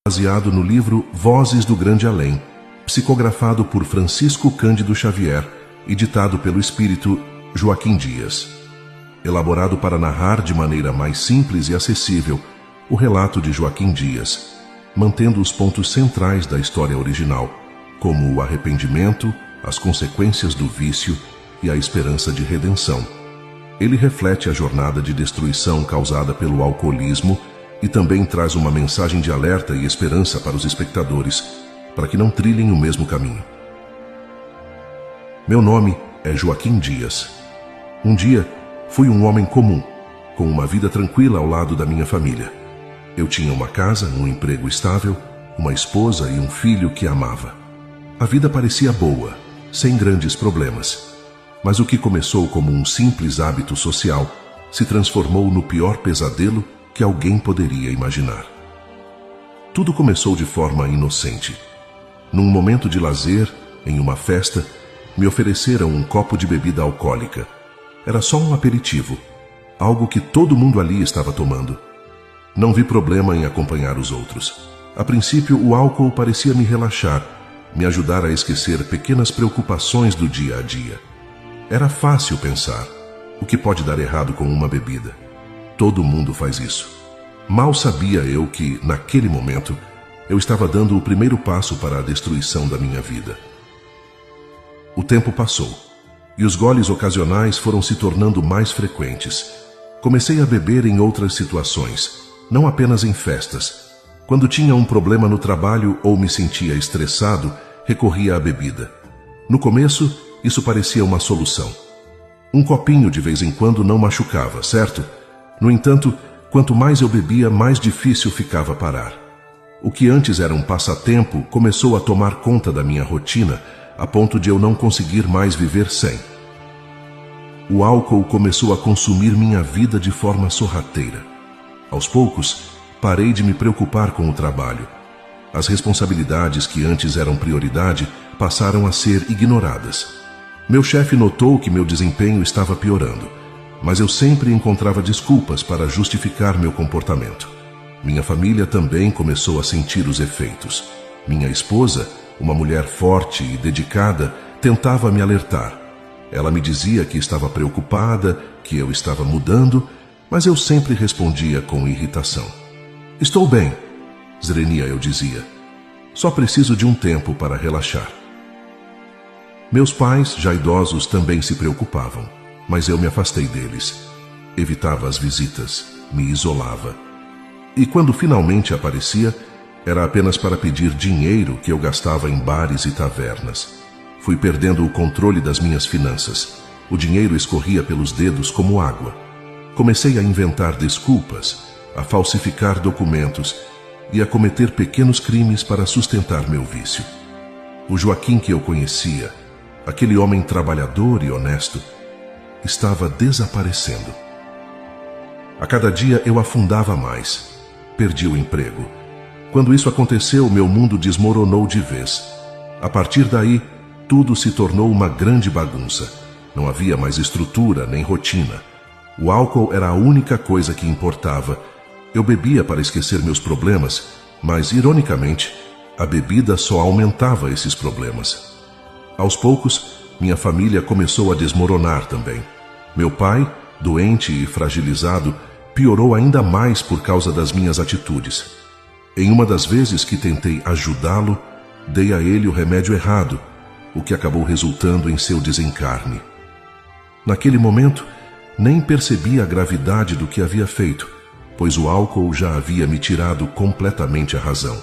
baseado no livro Vozes do Grande Além, psicografado por Francisco Cândido Xavier e ditado pelo espírito Joaquim Dias. Elaborado para narrar de maneira mais simples e acessível o relato de Joaquim Dias, mantendo os pontos centrais da história original, como o arrependimento, as consequências do vício e a esperança de redenção. Ele reflete a jornada de destruição causada pelo alcoolismo e também traz uma mensagem de alerta e esperança para os espectadores, para que não trilhem o mesmo caminho. Meu nome é Joaquim Dias. Um dia, fui um homem comum, com uma vida tranquila ao lado da minha família. Eu tinha uma casa, um emprego estável, uma esposa e um filho que amava. A vida parecia boa, sem grandes problemas. Mas o que começou como um simples hábito social se transformou no pior pesadelo que alguém poderia imaginar. Tudo começou de forma inocente. Num momento de lazer, em uma festa, me ofereceram um copo de bebida alcoólica. Era só um aperitivo, algo que todo mundo ali estava tomando. Não vi problema em acompanhar os outros. A princípio, o álcool parecia me relaxar, me ajudar a esquecer pequenas preocupações do dia a dia. Era fácil pensar, o que pode dar errado com uma bebida? Todo mundo faz isso. Mal sabia eu que, naquele momento, eu estava dando o primeiro passo para a destruição da minha vida. O tempo passou, e os goles ocasionais foram se tornando mais frequentes. Comecei a beber em outras situações, não apenas em festas. Quando tinha um problema no trabalho ou me sentia estressado, recorria à bebida. No começo, isso parecia uma solução. Um copinho de vez em quando não machucava, certo? No entanto, quanto mais eu bebia, mais difícil ficava parar. O que antes era um passatempo começou a tomar conta da minha rotina, a ponto de eu não conseguir mais viver sem. O álcool começou a consumir minha vida de forma sorrateira. Aos poucos, parei de me preocupar com o trabalho. As responsabilidades que antes eram prioridade passaram a ser ignoradas. Meu chefe notou que meu desempenho estava piorando, mas eu sempre encontrava desculpas para justificar meu comportamento. Minha família também começou a sentir os efeitos. Minha esposa, uma mulher forte e dedicada, tentava me alertar. Ela me dizia que estava preocupada, que eu estava mudando, mas eu sempre respondia com irritação. Estou bem, Zrenia, eu dizia. Só preciso de um tempo para relaxar. Meus pais, já idosos, também se preocupavam, mas eu me afastei deles. Evitava as visitas, me isolava. E quando finalmente aparecia, era apenas para pedir dinheiro que eu gastava em bares e tavernas. Fui perdendo o controle das minhas finanças. O dinheiro escorria pelos dedos como água. Comecei a inventar desculpas, a falsificar documentos e a cometer pequenos crimes para sustentar meu vício. O Joaquim que eu conhecia, aquele homem trabalhador e honesto, estava desaparecendo. A cada dia eu afundava mais. Perdi o emprego. Quando isso aconteceu, meu mundo desmoronou de vez. A partir daí, tudo se tornou uma grande bagunça. Não havia mais estrutura nem rotina. O álcool era a única coisa que importava. Eu bebia para esquecer meus problemas, mas, ironicamente, a bebida só aumentava esses problemas. Aos poucos, minha família começou a desmoronar também. Meu pai, doente e fragilizado, piorou ainda mais por causa das minhas atitudes. Em uma das vezes que tentei ajudá-lo, dei a ele o remédio errado, o que acabou resultando em seu desencarne. Naquele momento, nem percebi a gravidade do que havia feito, pois o álcool já havia me tirado completamente a razão.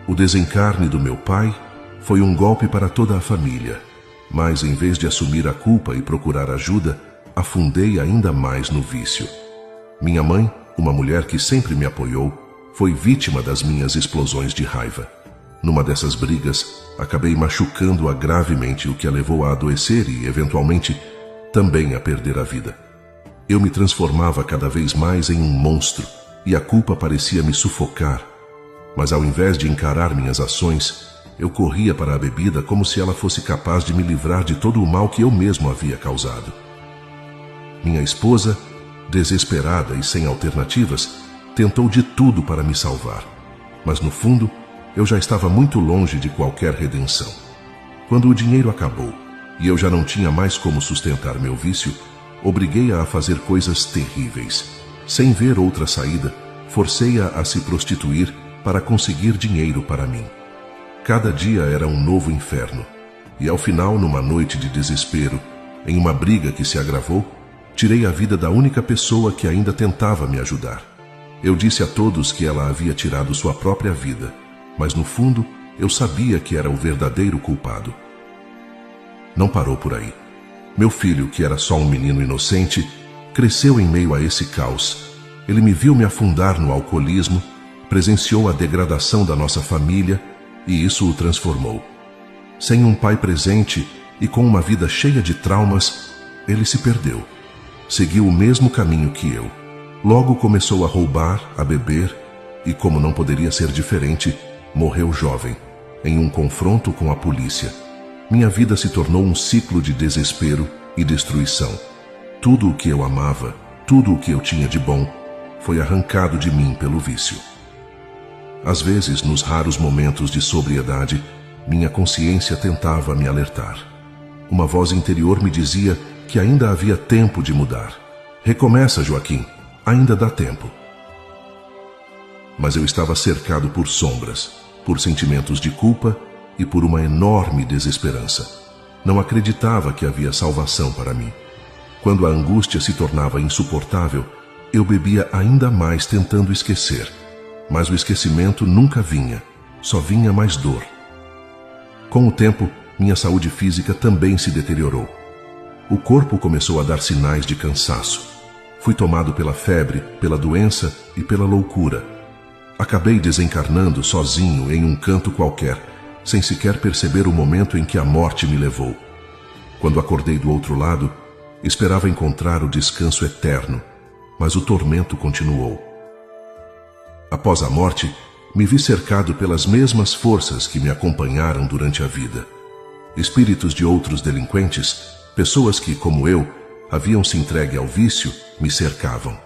O desencarne do meu pai foi um golpe para toda a família, mas em vez de assumir a culpa e procurar ajuda, afundei ainda mais no vício. Minha mãe, uma mulher que sempre me apoiou, foi vítima das minhas explosões de raiva. Numa dessas brigas, acabei machucando-a gravemente, o que a levou a adoecer e, eventualmente, também a perder a vida. Eu me transformava cada vez mais em um monstro e a culpa parecia me sufocar. Mas ao invés de encarar minhas ações, eu corria para a bebida como se ela fosse capaz de me livrar de todo o mal que eu mesmo havia causado. Minha esposa, desesperada e sem alternativas, tentou de tudo para me salvar. mas no fundo eu já estava muito longe de qualquer redenção. Quando o dinheiro acabou e eu já não tinha mais como sustentar meu vício, obriguei-a a fazer coisas terríveis. Sem ver outra saída, forcei-a a se prostituir para conseguir dinheiro para mim. Cada dia era um novo inferno, e ao final, numa noite de desespero, em uma briga que se agravou, tirei a vida da única pessoa que ainda tentava me ajudar. Eu disse a todos que ela havia tirado sua própria vida, mas no fundo eu sabia que era o verdadeiro culpado. Não parou por aí. Meu filho, que era só um menino inocente, cresceu em meio a esse caos. Ele me viu me afundar no alcoolismo, presenciou a degradação da nossa família e isso o transformou. Sem um pai presente e com uma vida cheia de traumas, ele se perdeu. Seguiu o mesmo caminho que eu. Logo começou a roubar, a beber e, como não poderia ser diferente, morreu jovem, em um confronto com a polícia. Minha vida se tornou um ciclo de desespero e destruição. Tudo o que eu amava, tudo o que eu tinha de bom, foi arrancado de mim pelo vício. Às vezes, nos raros momentos de sobriedade, minha consciência tentava me alertar. Uma voz interior me dizia que ainda havia tempo de mudar. Recomeça, Joaquim, ainda dá tempo. Mas eu estava cercado por sombras, por sentimentos de culpa e por uma enorme desesperança. Não acreditava que havia salvação para mim. Quando a angústia se tornava insuportável, eu bebia ainda mais tentando esquecer. Mas o esquecimento nunca vinha, só vinha mais dor. Com o tempo, minha saúde física também se deteriorou. O corpo começou a dar sinais de cansaço. Fui tomado pela febre, pela doença e pela loucura. Acabei desencarnando sozinho em um canto qualquer, sem sequer perceber o momento em que a morte me levou. Quando acordei do outro lado, esperava encontrar o descanso eterno, mas o tormento continuou. Após a morte, me vi cercado pelas mesmas forças que me acompanharam durante a vida. Espíritos de outros delinquentes, pessoas que, como eu, haviam se entregue ao vício, me cercavam.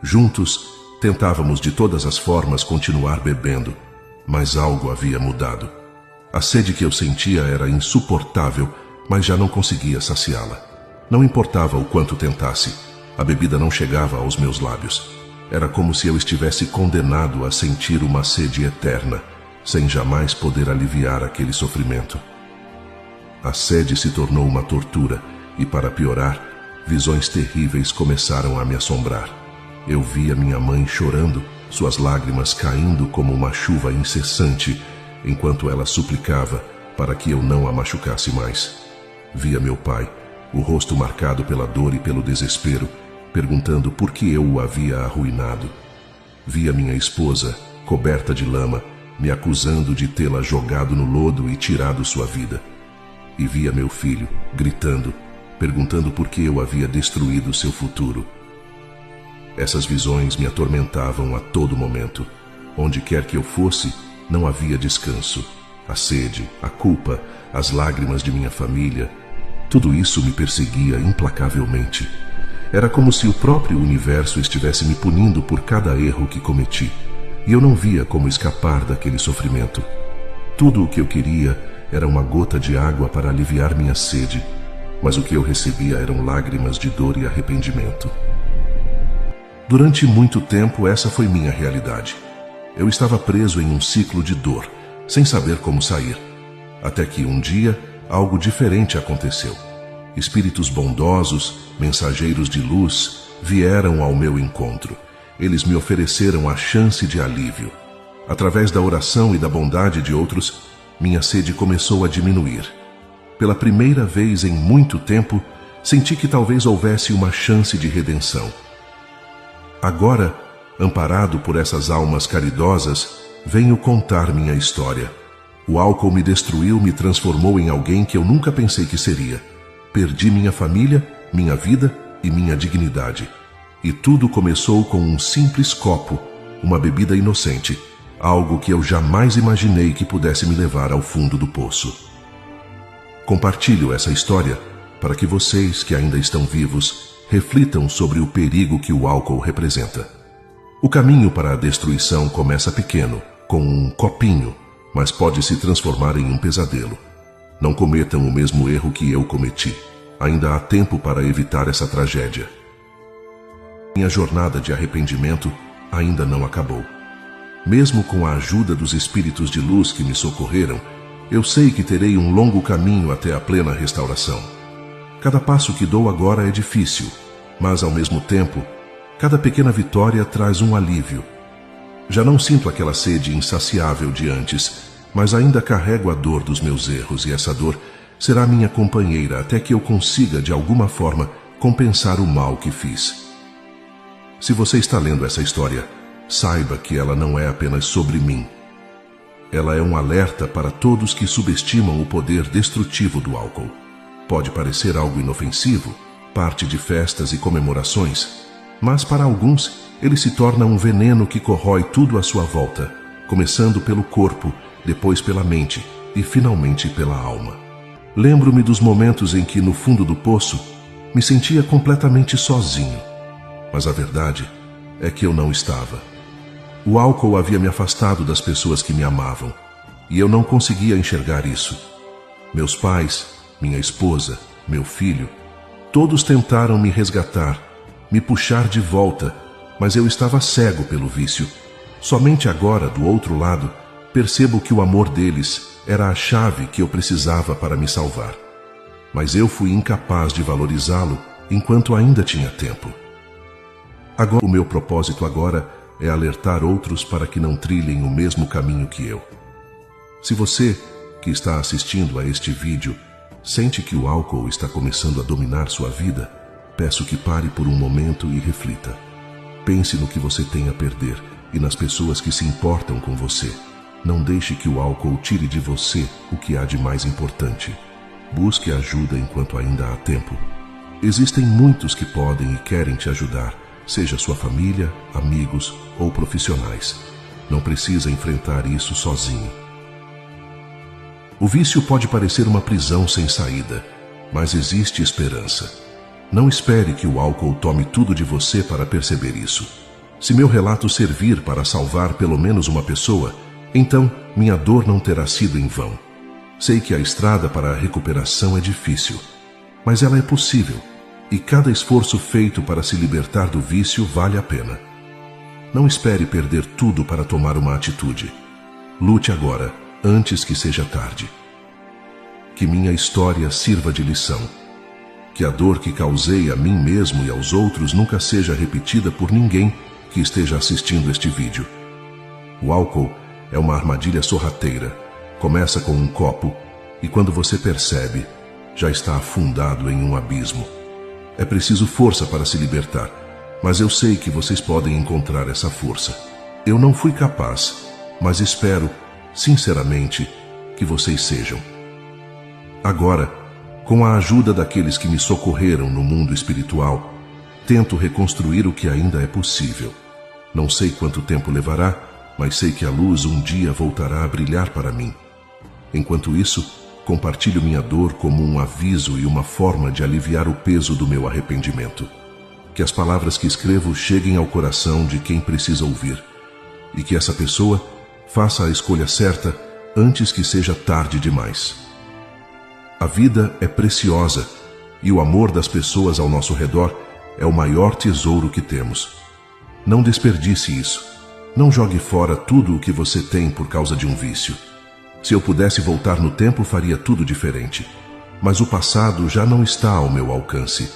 Juntos, tentávamos de todas as formas continuar bebendo, mas algo havia mudado. A sede que eu sentia era insuportável, mas já não conseguia saciá-la. Não importava o quanto tentasse, a bebida não chegava aos meus lábios. Era como se eu estivesse condenado a sentir uma sede eterna, sem jamais poder aliviar aquele sofrimento. A sede se tornou uma tortura e, para piorar, visões terríveis começaram a me assombrar. Eu via minha mãe chorando, suas lágrimas caindo como uma chuva incessante, enquanto ela suplicava para que eu não a machucasse mais. Via meu pai, o rosto marcado pela dor e pelo desespero, perguntando por que eu o havia arruinado. Via minha esposa, coberta de lama, me acusando de tê-la jogado no lodo e tirado sua vida. E via meu filho, gritando, perguntando por que eu havia destruído seu futuro. Essas visões me atormentavam a todo momento. Onde quer que eu fosse, não havia descanso. A sede, a culpa, as lágrimas de minha família, tudo isso me perseguia implacavelmente. Era como se o próprio universo estivesse me punindo por cada erro que cometi, e eu não via como escapar daquele sofrimento. Tudo o que eu queria era uma gota de água para aliviar minha sede, mas o que eu recebia eram lágrimas de dor e arrependimento. Durante muito tempo, essa foi minha realidade. Eu estava preso em um ciclo de dor, sem saber como sair. Até que um dia, algo diferente aconteceu. Espíritos bondosos, mensageiros de luz, vieram ao meu encontro. Eles me ofereceram a chance de alívio. Através da oração e da bondade de outros, minha sede começou a diminuir. Pela primeira vez em muito tempo, senti que talvez houvesse uma chance de redenção. Agora, amparado por essas almas caridosas, venho contar minha história. O álcool me destruiu, me transformou em alguém que eu nunca pensei que seria. Perdi minha família, minha vida e minha dignidade. E tudo começou com um simples copo, uma bebida inocente, algo que eu jamais imaginei que pudesse me levar ao fundo do poço. Compartilho essa história para que vocês, que ainda estão vivos, reflitam sobre o perigo que o álcool representa. O caminho para a destruição começa pequeno, com um copinho, mas pode se transformar em um pesadelo. Não cometam o mesmo erro que eu cometi. Ainda há tempo para evitar essa tragédia. Minha jornada de arrependimento ainda não acabou. Mesmo com a ajuda dos espíritos de luz que me socorreram, eu sei que terei um longo caminho até a plena restauração. Cada passo que dou agora é difícil, mas ao mesmo tempo, cada pequena vitória traz um alívio. Já não sinto aquela sede insaciável de antes, mas ainda carrego a dor dos meus erros, e essa dor será minha companheira até que eu consiga, de alguma forma, compensar o mal que fiz. Se você está lendo essa história, saiba que ela não é apenas sobre mim. Ela é um alerta para todos que subestimam o poder destrutivo do álcool. Pode parecer algo inofensivo, parte de festas e comemorações, mas para alguns ele se torna um veneno que corrói tudo à sua volta, começando pelo corpo, depois pela mente e finalmente pela alma. Lembro-me dos momentos em que, no fundo do poço, me sentia completamente sozinho. Mas a verdade é que eu não estava. O álcool havia me afastado das pessoas que me amavam, e eu não conseguia enxergar isso. Meus pais, minha esposa, meu filho, todos tentaram me resgatar, me puxar de volta, mas eu estava cego pelo vício. Somente agora, do outro lado, percebo que o amor deles era a chave que eu precisava para me salvar. Mas eu fui incapaz de valorizá-lo enquanto ainda tinha tempo. Agora, o meu propósito agora é alertar outros para que não trilhem o mesmo caminho que eu. Se você, que está assistindo a este vídeo, sente que o álcool está começando a dominar sua vida, peço que pare por um momento e reflita. Pense no que você tem a perder e nas pessoas que se importam com você. Não deixe que o álcool tire de você o que há de mais importante. Busque ajuda enquanto ainda há tempo. Existem muitos que podem e querem te ajudar, seja sua família, amigos ou profissionais. Não precisa enfrentar isso sozinho. O vício pode parecer uma prisão sem saída, mas existe esperança. Não espere que o álcool tome tudo de você para perceber isso. Se meu relato servir para salvar pelo menos uma pessoa, então minha dor não terá sido em vão. Sei que a estrada para a recuperação é difícil, mas ela é possível, e cada esforço feito para se libertar do vício vale a pena. Não espere perder tudo para tomar uma atitude. Lute agora, antes que seja tarde. Que minha história sirva de lição. Que a dor que causei a mim mesmo e aos outros nunca seja repetida por ninguém que esteja assistindo este vídeo. O álcool é uma armadilha sorrateira. Começa com um copo e, quando você percebe, já está afundado em um abismo. É preciso força para se libertar, mas eu sei que vocês podem encontrar essa força. Eu não fui capaz, mas espero, sinceramente, que vocês sejam. Agora, com a ajuda daqueles que me socorreram no mundo espiritual, tento reconstruir o que ainda é possível. Não sei quanto tempo levará, mas sei que a luz um dia voltará a brilhar para mim. Enquanto isso, compartilho minha dor como um aviso e uma forma de aliviar o peso do meu arrependimento. Que as palavras que escrevo cheguem ao coração de quem precisa ouvir, e que essa pessoa faça a escolha certa antes que seja tarde demais. A vida é preciosa e o amor das pessoas ao nosso redor é o maior tesouro que temos. Não desperdice isso. Não jogue fora tudo o que você tem por causa de um vício. Se eu pudesse voltar no tempo, faria tudo diferente. Mas o passado já não está ao meu alcance.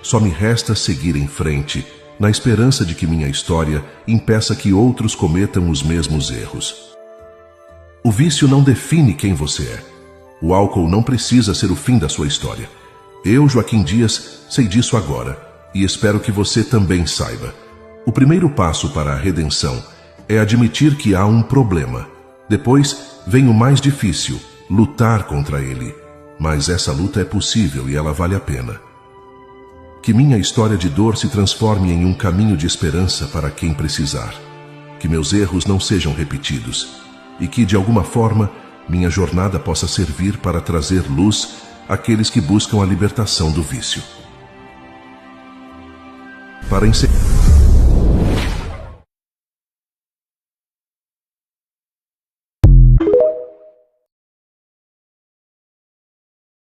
Só me resta seguir em frente, na esperança de que minha história impeça que outros cometam os mesmos erros. O vício não define quem você é. O álcool não precisa ser o fim da sua história. Eu, Joaquim Dias, sei disso agora, e espero que você também saiba. O primeiro passo para a redenção é admitir que há um problema. Depois vem o mais difícil, lutar contra ele. Mas essa luta é possível e ela vale a pena. Que minha história de dor se transforme em um caminho de esperança para quem precisar. Que meus erros não sejam repetidos. E que, de alguma forma, minha jornada possa servir para trazer luz àqueles que buscam a libertação do vício. Para encerrar...